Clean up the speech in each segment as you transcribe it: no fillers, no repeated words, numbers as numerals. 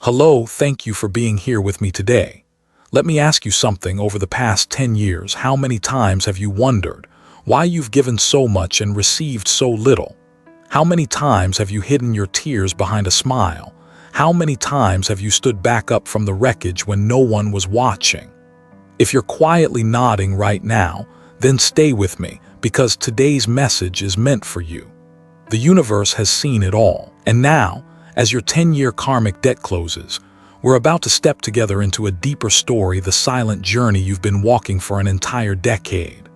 Hello, thank you for being here with me today. Let me ask you something. Over the past 10 years, how many times have you wondered why you've given so much and received so little? How many times have you hidden your tears behind a smile? How many times have you stood back up from the wreckage when no one was watching? If you're quietly nodding right now, then stay with me, because today's message is meant for you. The universe has seen it all, and now, as your 10-year karmic debt closes, we're about to step together into a deeper story, the silent journey you've been walking for an entire decade.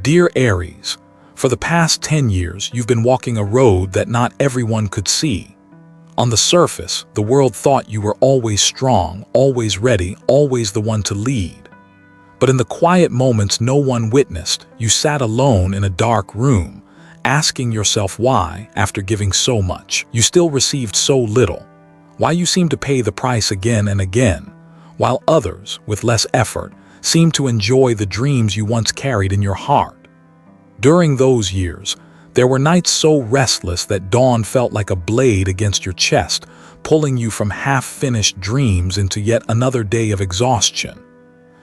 Dear Aries, for the past 10 years, you've been walking a road that not everyone could see. On the surface, the world thought you were always strong, always ready, always the one to lead. But in the quiet moments no one witnessed, you sat alone in a dark room, asking yourself why, after giving so much, you still received so little. Why you seem to pay the price again and again, while others, with less effort, seem to enjoy the dreams you once carried in your heart. During those years, there were nights so restless that dawn felt like a blade against your chest, pulling you from half-finished dreams into yet another day of exhaustion.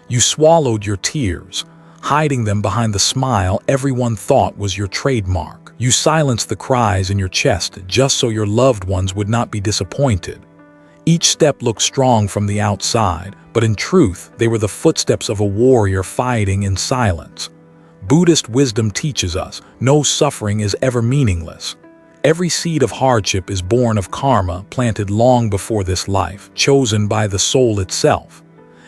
You swallowed your tears, hiding them behind the smile everyone thought was your trademark. You silenced the cries in your chest just so your loved ones would not be disappointed. Each step looked strong from the outside, but in truth, they were the footsteps of a warrior fighting in silence. Buddhist wisdom teaches us, no suffering is ever meaningless. Every seed of hardship is born of karma planted long before this life, chosen by the soul itself.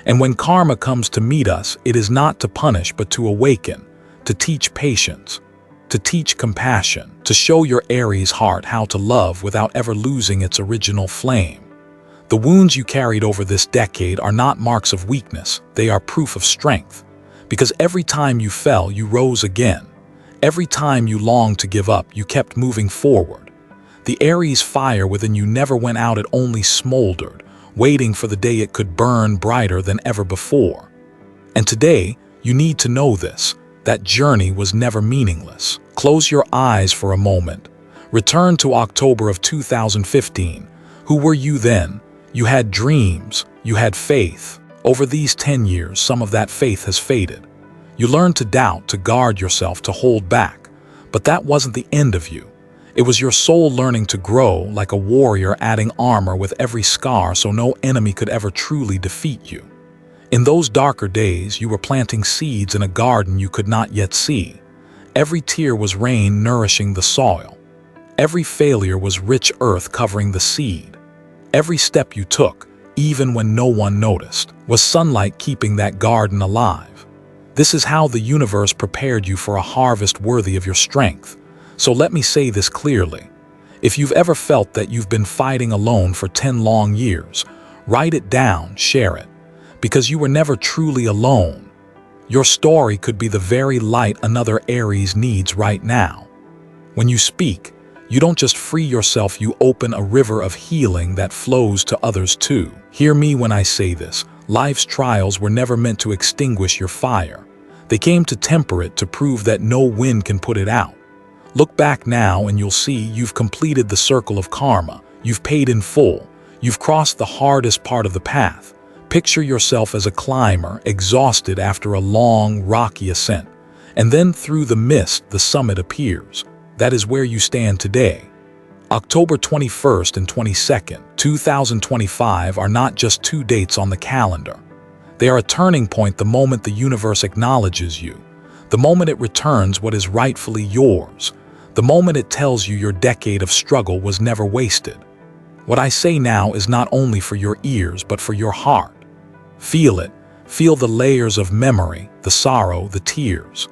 And when karma comes to meet us, it is not to punish but to awaken, to teach patience, to teach compassion, to show your Aries heart how to love without ever losing its original flame. The wounds you carried over this decade are not marks of weakness, they are proof of strength. Because every time you fell, you rose again. Every time you longed to give up, you kept moving forward. The Aries fire within you never went out, it only smoldered, waiting for the day it could burn brighter than ever before. And today, you need to know this, that journey was never meaningless. Close your eyes for a moment. Return to October of 2015. Who were you then? You had dreams, you had faith. Over these 10 years, some of that faith has faded. You learned to doubt, to guard yourself, to hold back. But that wasn't the end of you. It was your soul learning to grow, like a warrior adding armor with every scar so no enemy could ever truly defeat you. In those darker days, you were planting seeds in a garden you could not yet see. Every tear was rain nourishing the soil. Every failure was rich earth covering the seed. Every step you took, even when no one noticed, was sunlight keeping that garden alive. This is how the universe prepared you for a harvest worthy of your strength. So let me say this clearly. If you've ever felt that you've been fighting alone for 10 long years, write it down, share it, because you were never truly alone. Your story could be the very light another Aries needs right now. When you speak, you don't just free yourself, you open a river of healing that flows to others too. Hear me when I say this. Life's trials were never meant to extinguish your fire. They came to temper it, to prove that no wind can put it out. Look back now and you'll see you've completed the circle of karma. You've paid in full. You've crossed the hardest part of the path. Picture yourself as a climber, exhausted after a long, rocky ascent. And then through the mist, the summit appears. That is where you stand today. October 21st and 22nd, 2025 are not just two dates on the calendar. They are a turning point, the moment the universe acknowledges you. The moment it returns what is rightfully yours. The moment it tells you your decade of struggle was never wasted. What I say now is not only for your ears, but for your heart. Feel it. Feel the layers of memory, the sorrow, the tears.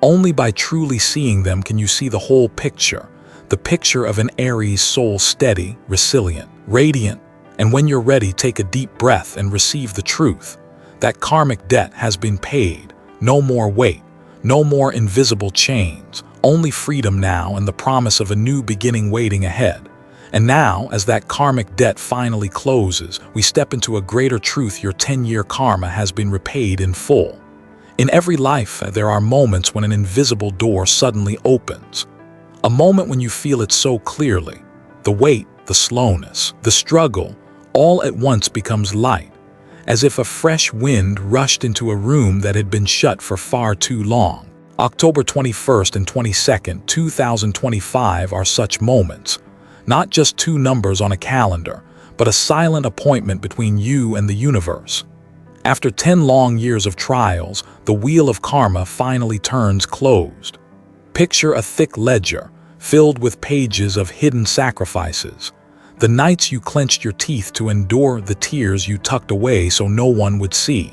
Only by truly seeing them can you see the whole picture, the picture of an Aries soul, steady, resilient, radiant. And when you're ready, take a deep breath and receive the truth. That karmic debt has been paid. No more weight, no more invisible chains. Only freedom now and the promise of a new beginning waiting ahead. And now, as that karmic debt finally closes, we step into a greater truth. Your 10-year karma has been repaid in full. In every life, there are moments when an invisible door suddenly opens. A moment when you feel it so clearly. The weight, the slowness, the struggle, all at once becomes light, as if a fresh wind rushed into a room that had been shut for far too long. October 21st and 22nd, 2025 are such moments, not just two numbers on a calendar, but a silent appointment between you and the universe. After 10 long years of trials, the wheel of karma finally turns closed. Picture a thick ledger, filled with pages of hidden sacrifices. The nights you clenched your teeth to endure, the tears you tucked away so no one would see.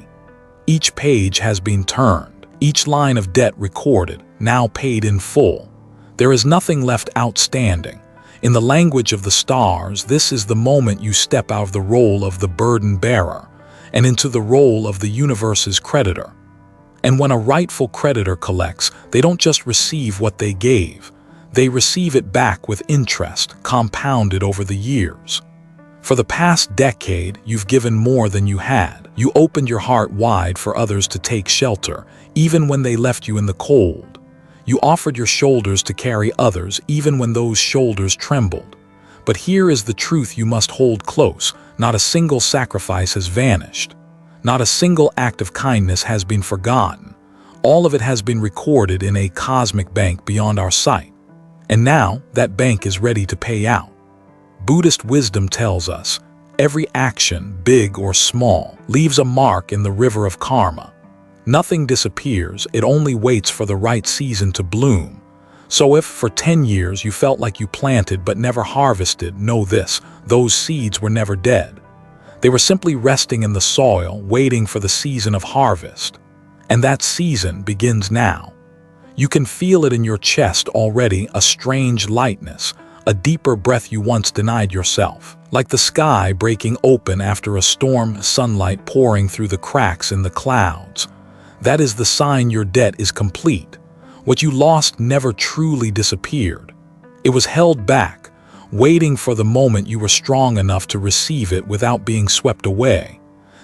Each page has been turned, each line of debt recorded, now paid in full. There is nothing left outstanding. In the language of the stars, this is the moment you step out of the role of the burden bearer and into the role of the universe's creditor. And when a rightful creditor collects, they don't just receive what they gave. They receive it back with interest, compounded over the years. For the past decade, you've given more than you had. You opened your heart wide for others to take shelter, even when they left you in the cold. You offered your shoulders to carry others, even when those shoulders trembled. But here is the truth you must hold close. Not a single sacrifice has vanished. Not a single act of kindness has been forgotten. All of it has been recorded in a cosmic bank beyond our sight. And now, that bank is ready to pay out. Buddhist wisdom tells us, every action, big or small, leaves a mark in the river of karma. Nothing disappears, it only waits for the right season to bloom. So if, for 10 years, you felt like you planted but never harvested, know this, those seeds were never dead. They were simply resting in the soil, waiting for the season of harvest. And that season begins now. You can feel it in your chest already, a strange lightness, a deeper breath you once denied yourself. Like the sky breaking open after a storm, sunlight pouring through the cracks in the clouds. That is the sign your debt is complete. What you lost never truly disappeared. It was held back, waiting for the moment you were strong enough to receive it without being swept away.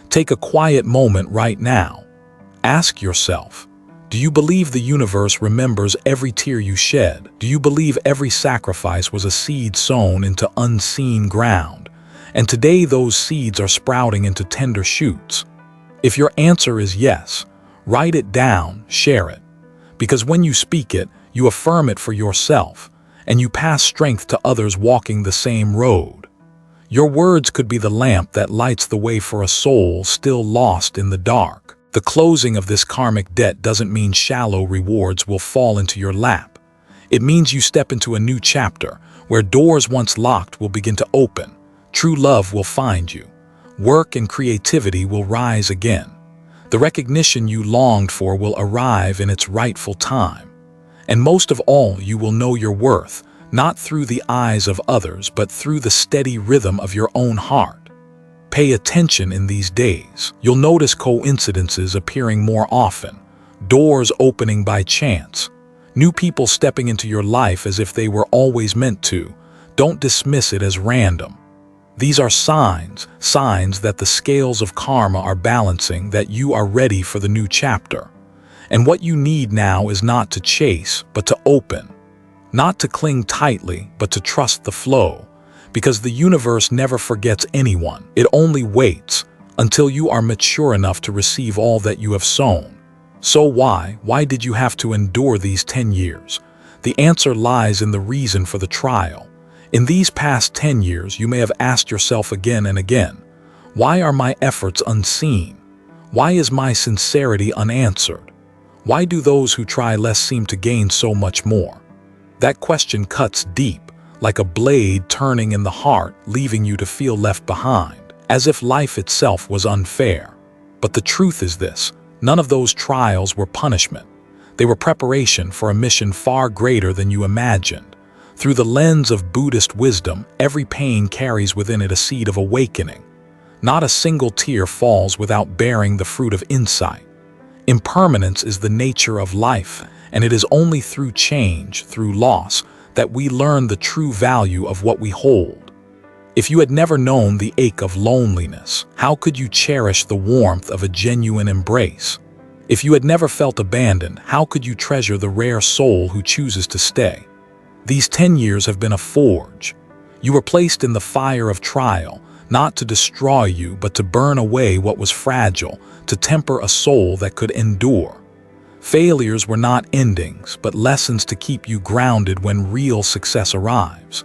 Take a quiet moment right now. Ask yourself, do you believe the universe remembers every tear you shed? Do you believe every sacrifice was a seed sown into unseen ground, and today those seeds are sprouting into tender shoots? If your answer is yes, write it down, share it. Because when you speak it, you affirm it for yourself, and you pass strength to others walking the same road. Your words could be the lamp that lights the way for a soul still lost in the dark. The closing of this karmic debt doesn't mean shallow rewards will fall into your lap. It means you step into a new chapter, where doors once locked will begin to open. True love will find you. Work and creativity will rise again. The recognition you longed for will arrive in its rightful time. And most of all, you will know your worth, not through the eyes of others, but through the steady rhythm of your own heart. Pay attention in these days. You'll notice coincidences appearing more often, doors opening by chance, new people stepping into your life as if they were always meant to. Don't dismiss it as random. These are signs that the scales of karma are balancing, that you are ready for the new chapter. And what you need now is not to chase, but to open. Not to cling tightly, but to trust the flow. Because the universe never forgets anyone. It only waits until you are mature enough to receive all that you have sown. So why did you have to endure these 10 years? The answer lies in the reason for the trial. In these past 10 years, you may have asked yourself again and again, why are my efforts unseen? Why is my sincerity unanswered? Why do those who try less seem to gain so much more? That question cuts deep, like a blade turning in the heart, leaving you to feel left behind, as if life itself was unfair. But the truth is this, none of those trials were punishment. They were preparation for a mission far greater than you imagined. Through the lens of Buddhist wisdom, every pain carries within it a seed of awakening. Not a single tear falls without bearing the fruit of insight. Impermanence is the nature of life, and it is only through change, through loss, that we learn the true value of what we hold. If you had never known the ache of loneliness, how could you cherish the warmth of a genuine embrace? If you had never felt abandoned, how could you treasure the rare soul who chooses to stay? These 10 years have been a forge. You were placed in the fire of trial, not to destroy you, but to burn away what was fragile, to temper a soul that could endure. Failures were not endings, but lessons to keep you grounded when real success arrives.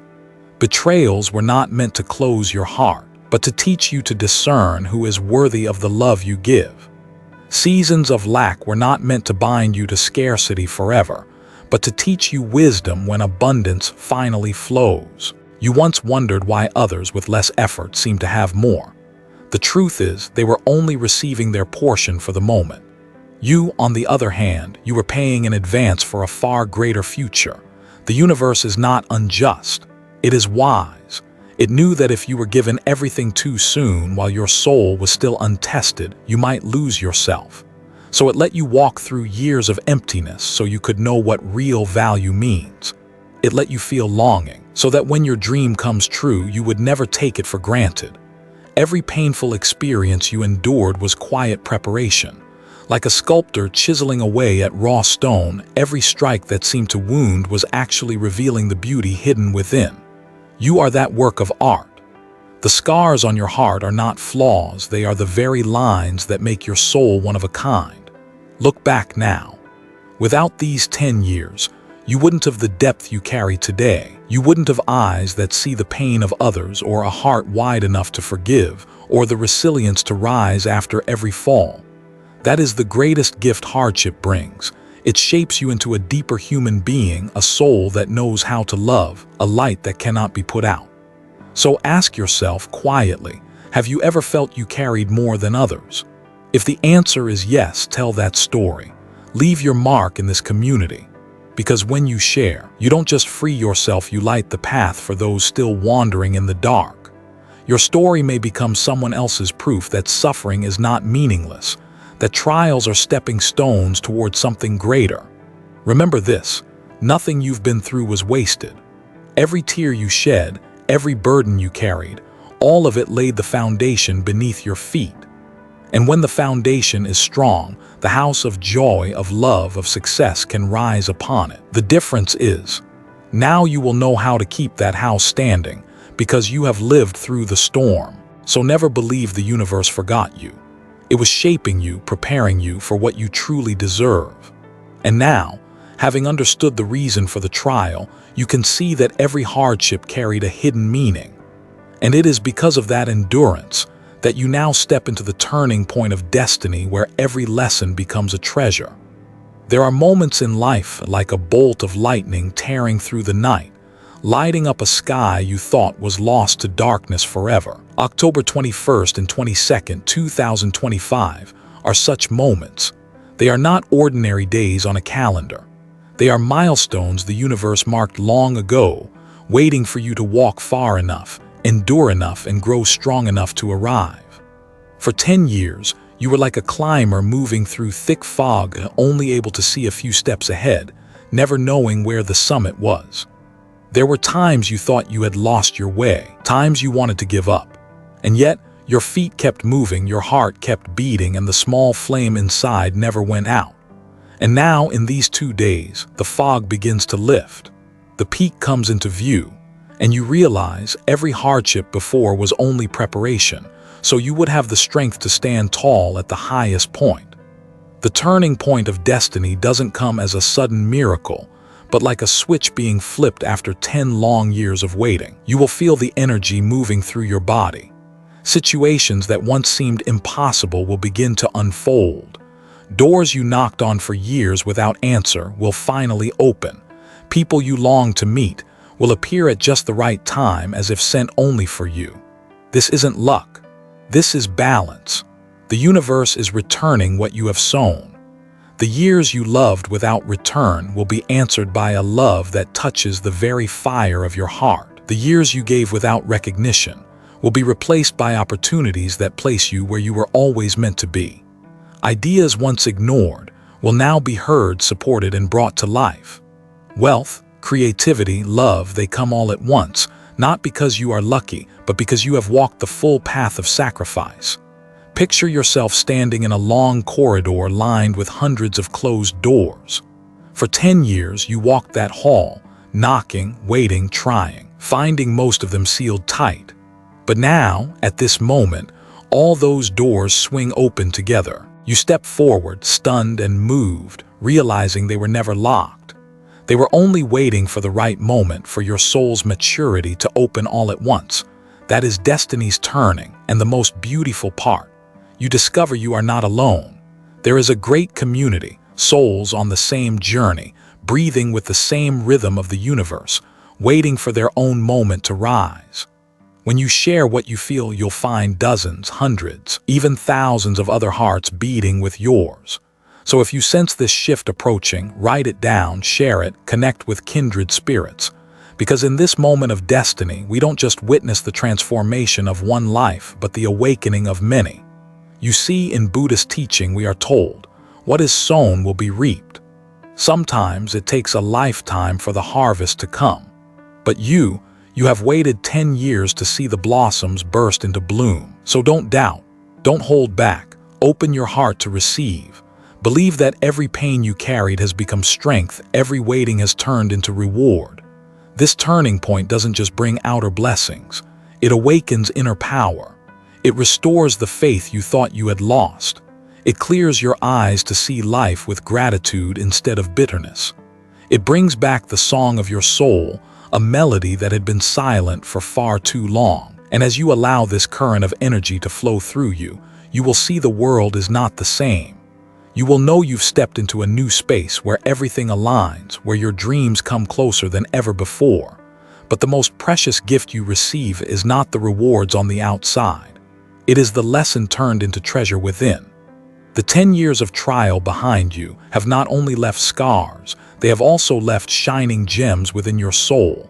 Betrayals were not meant to close your heart, but to teach you to discern who is worthy of the love you give. Seasons of lack were not meant to bind you to scarcity forever, but to teach you wisdom when abundance finally flows. You once wondered why others with less effort seemed to have more. The truth is, they were only receiving their portion for the moment. You, on the other hand, you were paying in advance for a far greater future. The universe is not unjust. It is wise. It knew that if you were given everything too soon while your soul was still untested, you might lose yourself. So it let you walk through years of emptiness so you could know what real value means. It let you feel longing, so that when your dream comes true, you would never take it for granted. Every painful experience you endured was quiet preparation. Like a sculptor chiseling away at raw stone, every strike that seemed to wound was actually revealing the beauty hidden within. You are that work of art. The scars on your heart are not flaws, they are the very lines that make your soul one of a kind. Look back now. Without these 10 years, you wouldn't have the depth you carry today. You wouldn't have eyes that see the pain of others, or a heart wide enough to forgive, or the resilience to rise after every fall. That is the greatest gift hardship brings. It shapes you into a deeper human being, a soul that knows how to love, a light that cannot be put out. So ask yourself quietly, have you ever felt you carried more than others? If the answer is yes, tell that story. Leave your mark in this community. Because when you share, you don't just free yourself, you light the path for those still wandering in the dark. Your story may become someone else's proof that suffering is not meaningless, that trials are stepping stones towards something greater. Remember this, nothing you've been through was wasted. Every tear you shed, every burden you carried, all of it laid the foundation beneath your feet. And when the foundation is strong, the house of joy, of love, of success can rise upon it. The difference is, now you will know how to keep that house standing, because you have lived through the storm. So never believe the universe forgot you. It was shaping you, preparing you for what you truly deserve. And now, having understood the reason for the trial, you can see that every hardship carried a hidden meaning. And it is because of that endurance that you now step into the turning point of destiny where every lesson becomes a treasure. There are moments in life like a bolt of lightning tearing through the night, lighting up a sky you thought was lost to darkness forever. October 21st and 22nd, 2025 are such moments. They are not ordinary days on a calendar. They are milestones the universe marked long ago, waiting for you to walk far enough, endure enough, and grow strong enough to arrive. For 10 years, you were like a climber moving through thick fog, only able to see a few steps ahead, never knowing where the summit was. There were times you thought you had lost your way, times you wanted to give up. And yet, your feet kept moving, your heart kept beating, and the small flame inside never went out. And now, in these 2 days, the fog begins to lift. The peak comes into view, and you realize every hardship before was only preparation, so you would have the strength to stand tall at the highest point. The turning point of destiny doesn't come as a sudden miracle, but like a switch being flipped after 10 long years of waiting. You will feel the energy moving through your body. Situations that once seemed impossible will begin to unfold. Doors you knocked on for years without answer will finally open. People you longed to meet will appear at just the right time, as if sent only for you. This isn't luck. This is balance. The universe is returning what you have sown. The years you loved without return will be answered by a love that touches the very fire of your heart. The years you gave without recognition will be replaced by opportunities that place you where you were always meant to be. Ideas once ignored will now be heard, supported, and brought to life. Wealth, creativity, love, they come all at once, not because you are lucky, but because you have walked the full path of sacrifice. Picture yourself standing in a long corridor lined with hundreds of closed doors. For 10 years, you walked that hall, knocking, waiting, trying, finding most of them sealed tight. But now, at this moment, all those doors swing open together. You step forward, stunned and moved, realizing they were never locked. They were only waiting for the right moment for your soul's maturity to open all at once. That is destiny's turning, and the most beautiful part. You discover you are not alone. There is a great community, souls on the same journey, breathing with the same rhythm of the universe, waiting for their own moment to rise. When you share what you feel, you'll find dozens, hundreds, even thousands of other hearts beating with yours. So if you sense this shift approaching, write it down, share it, connect with kindred spirits. Because in this moment of destiny, we don't just witness the transformation of one life, but the awakening of many. You see, in Buddhist teaching, we are told, what is sown will be reaped. Sometimes it takes a lifetime for the harvest to come. But you have waited 10 years to see the blossoms burst into bloom. So don't doubt, don't hold back, open your heart to receive. Believe that every pain you carried has become strength, every waiting has turned into reward. This turning point doesn't just bring outer blessings, it awakens inner power. It restores the faith you thought you had lost. It clears your eyes to see life with gratitude instead of bitterness. It brings back the song of your soul, a melody that had been silent for far too long. And as you allow this current of energy to flow through you, you will see the world is not the same. You will know you've stepped into a new space where everything aligns, where your dreams come closer than ever before. But the most precious gift you receive is not the rewards on the outside. It is the lesson turned into treasure within. The 10 years of trial behind you have not only left scars, they have also left shining gems within your soul.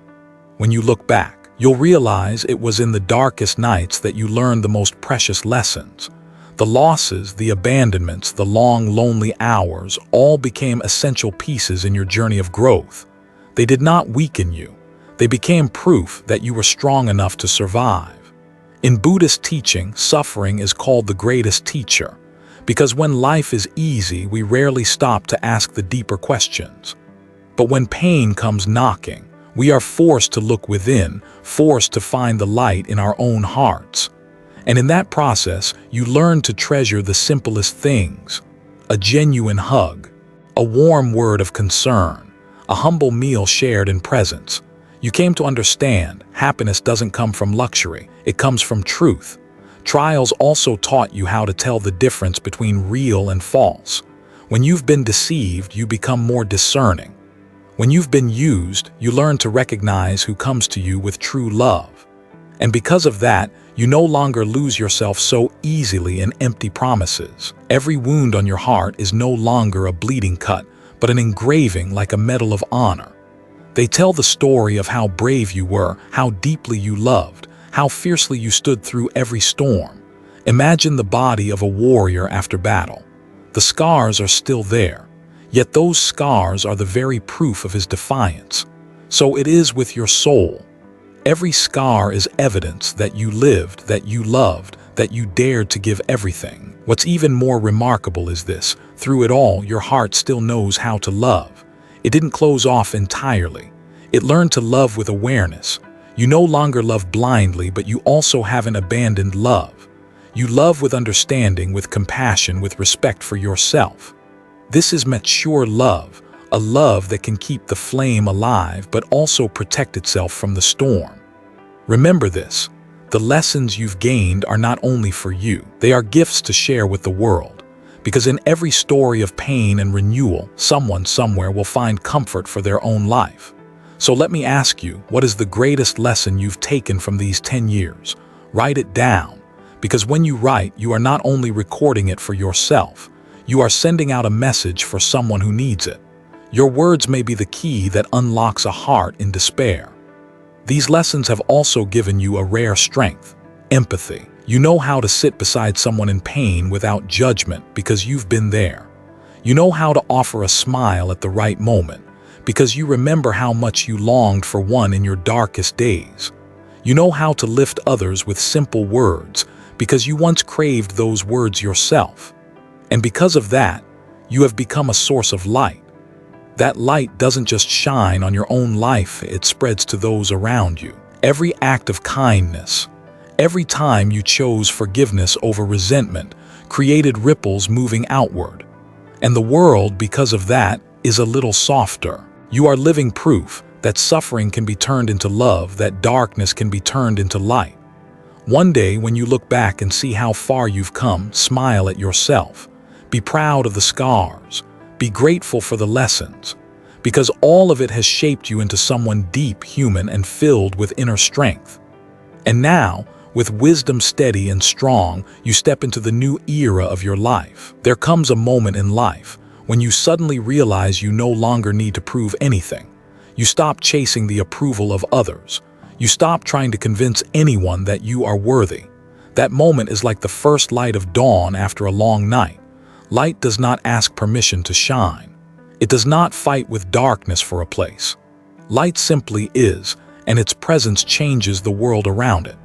When you look back, you'll realize it was in the darkest nights that you learned the most precious lessons. The losses, the abandonments, the long, lonely hours all became essential pieces in your journey of growth. They did not weaken you. They became proof that you were strong enough to survive. In Buddhist teaching, suffering is called the greatest teacher, because when life is easy, we rarely stop to ask the deeper questions. But when pain comes knocking, we are forced to look within, forced to find the light in our own hearts. And in that process, you learn to treasure the simplest things: a genuine hug, a warm word of concern, a humble meal shared in presence. You came to understand happiness doesn't come from luxury, it comes from truth. Trials also taught you how to tell the difference between real and false. When you've been deceived, you become more discerning. When you've been used, you learn to recognize who comes to you with true love. And because of that, you no longer lose yourself so easily in empty promises. Every wound on your heart is no longer a bleeding cut, but an engraving like a medal of honor. They tell the story of how brave you were, how deeply you loved, how fiercely you stood through every storm. Imagine the body of a warrior after battle. The scars are still there, yet those scars are the very proof of his defiance. So it is with your soul. Every scar is evidence that you lived, that you loved, that you dared to give everything. What's even more remarkable is this: through it all, your heart still knows how to love. It didn't close off entirely. It learned to love with awareness. You no longer love blindly, but you also haven't abandoned love. You love with understanding, with compassion, with respect for yourself. This is mature love, a love that can keep the flame alive but also protect itself from the storm. Remember this: the lessons you've gained are not only for you, they are gifts to share with the world. Because in every story of pain and renewal, someone somewhere will find comfort for their own life. So let me ask you, what is the greatest lesson you've taken from these 10 years? Write it down, because when you write, you are not only recording it for yourself, you are sending out a message for someone who needs it. Your words may be the key that unlocks a heart in despair. These lessons have also given you a rare strength: empathy. You know how to sit beside someone in pain without judgment because you've been there. You know how to offer a smile at the right moment because you remember how much you longed for one in your darkest days. You know how to lift others with simple words because you once craved those words yourself. And because of that, you have become a source of light. That light doesn't just shine on your own life, it spreads to those around you. Every act of kindness, Every time you chose forgiveness over resentment, created ripples moving outward. And the world, because of that, is a little softer. You are living proof that suffering can be turned into love, that darkness can be turned into light. One day, when you look back and see how far you've come, smile at yourself. Be proud of the scars. Be grateful for the lessons. Because all of it has shaped you into someone deep, human, and filled with inner strength. And now, with wisdom steady and strong, you step into the new era of your life. There comes a moment in life when you suddenly realize you no longer need to prove anything. You stop chasing the approval of others. You stop trying to convince anyone that you are worthy. That moment is like the first light of dawn after a long night. Light does not ask permission to shine. It does not fight with darkness for a place. Light simply is, and its presence changes the world around it.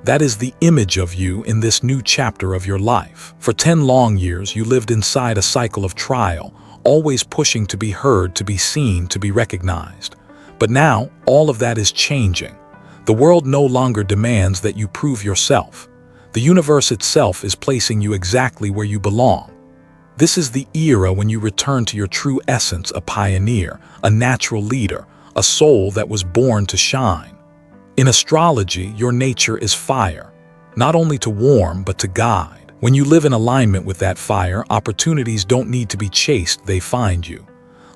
That is the image of you in this new chapter of your life. For 10 long years, you lived inside a cycle of trial, always pushing to be heard, to be seen, to be recognized. But now, all of that is changing. The world no longer demands that you prove yourself. The universe itself is placing you exactly where you belong. This is the era when you return to your true essence, a pioneer, a natural leader, a soul that was born to shine. In astrology, your nature is fire, not only to warm, but to guide. When you live in alignment with that fire, opportunities don't need to be chased, they find you.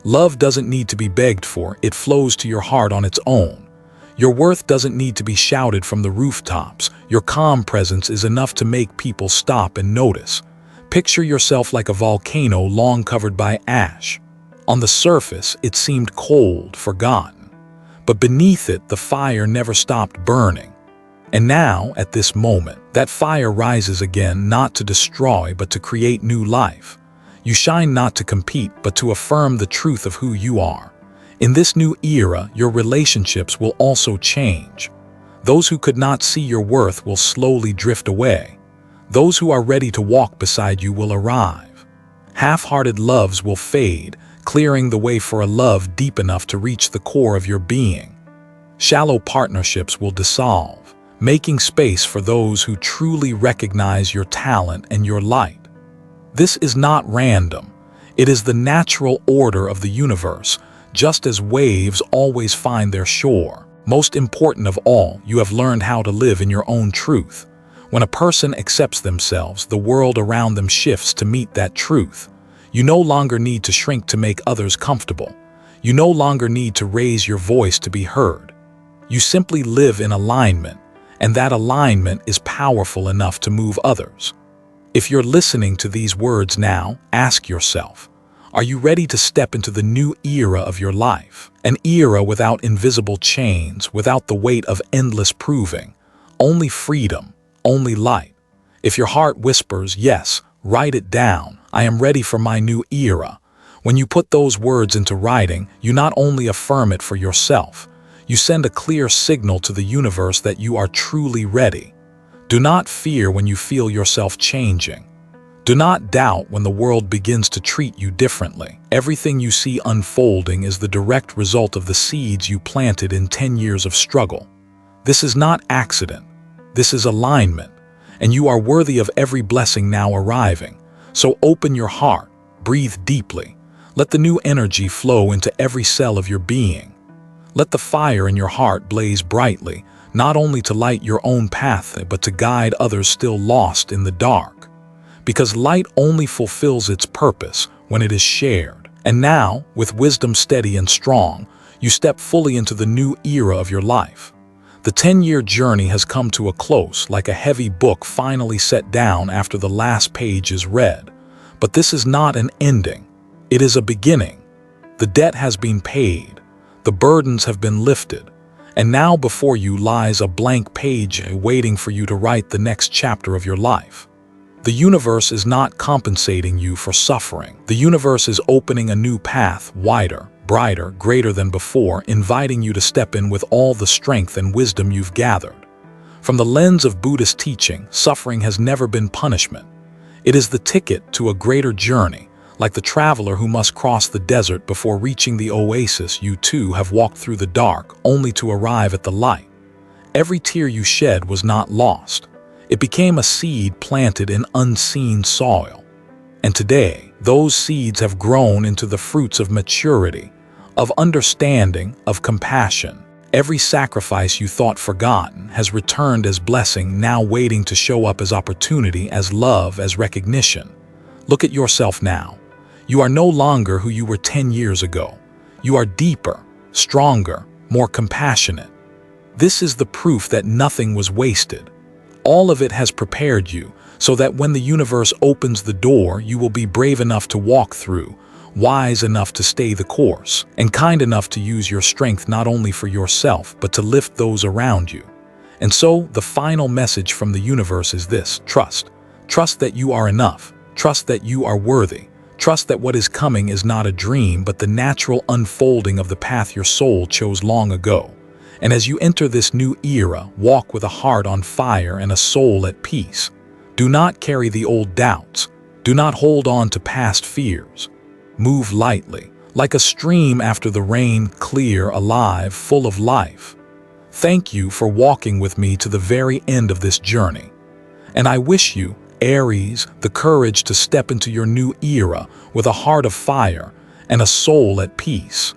Love doesn't need to be begged for, it flows to your heart on its own. Your worth doesn't need to be shouted from the rooftops. Your calm presence is enough to make people stop and notice. Picture yourself like a volcano long covered by ash. On the surface, it seemed cold, forgotten. But beneath it, the fire never stopped burning. And now, at this moment, that fire rises again, not to destroy, but to create new life. You shine not to compete, but to affirm the truth of who you are. In this new era, your relationships will also change. Those who could not see your worth will slowly drift away. Those who are ready to walk beside you will arrive. Half-hearted loves will fade, clearing the way for a love deep enough to reach the core of your being. Shallow partnerships will dissolve, making space for those who truly recognize your talent and your light. This is not random. It is the natural order of the universe, just as waves always find their shore. Most important of all, you have learned how to live in your own truth. When a person accepts themselves, the world around them shifts to meet that truth. You no longer need to shrink to make others comfortable. You no longer need to raise your voice to be heard. You simply live in alignment, and that alignment is powerful enough to move others. If you're listening to these words now, ask yourself, are you ready to step into the new era of your life? An era without invisible chains, without the weight of endless proving. Only freedom, only light. If your heart whispers yes, write it down. I am ready for my new era. When you put those words into writing, you not only affirm it for yourself, you send a clear signal to the universe that you are truly ready. Do not fear when you feel yourself changing. Do not doubt when the world begins to treat you differently. Everything you see unfolding is the direct result of the seeds you planted in 10 years of struggle. This is not accident. This is alignment, and you are worthy of every blessing now arriving. So open your heart, breathe deeply. Let the new energy flow into every cell of your being. Let the fire in your heart blaze brightly, not only to light your own path, but to guide others still lost in the dark. Because light only fulfills its purpose when it is shared. And now, with wisdom steady and strong, you step fully into the new era of your life. The 10-year journey has come to a close, like a heavy book finally set down after the last page is read. But this is not an ending. It is a beginning. The debt has been paid. The burdens have been lifted. And now before you lies a blank page waiting for you to write the next chapter of your life. The universe is not compensating you for suffering. The universe is opening a new path, wider, brighter, greater than before, inviting you to step in with all the strength and wisdom you've gathered. From the lens of Buddhist teaching, suffering has never been punishment. It is the ticket to a greater journey, like the traveler who must cross the desert before reaching the oasis. You too have walked through the dark, only to arrive at the light. Every tear you shed was not lost. It became a seed planted in unseen soil. And today, those seeds have grown into the fruits of maturity, of understanding, of compassion. Every sacrifice you thought forgotten has returned as blessing, now waiting to show up as opportunity, as love, as recognition. Look at yourself now. You are no longer who you were 10 years ago. You are deeper, stronger, more compassionate. This is the proof that nothing was wasted. All of it has prepared you so that when the universe opens the door, you will be brave enough to walk through, wise enough to stay the course, and kind enough to use your strength not only for yourself, but to lift those around you. And so, the final message from the universe is this: trust. Trust that you are enough. Trust that you are worthy. Trust that what is coming is not a dream, but the natural unfolding of the path your soul chose long ago. And as you enter this new era, walk with a heart on fire and a soul at peace. Do not carry the old doubts. Do not hold on to past fears. Move lightly, like a stream after the rain, clear, alive, full of life. Thank you for walking with me to the very end of this journey. And I wish you, Aries, the courage to step into your new era with a heart of fire and a soul at peace.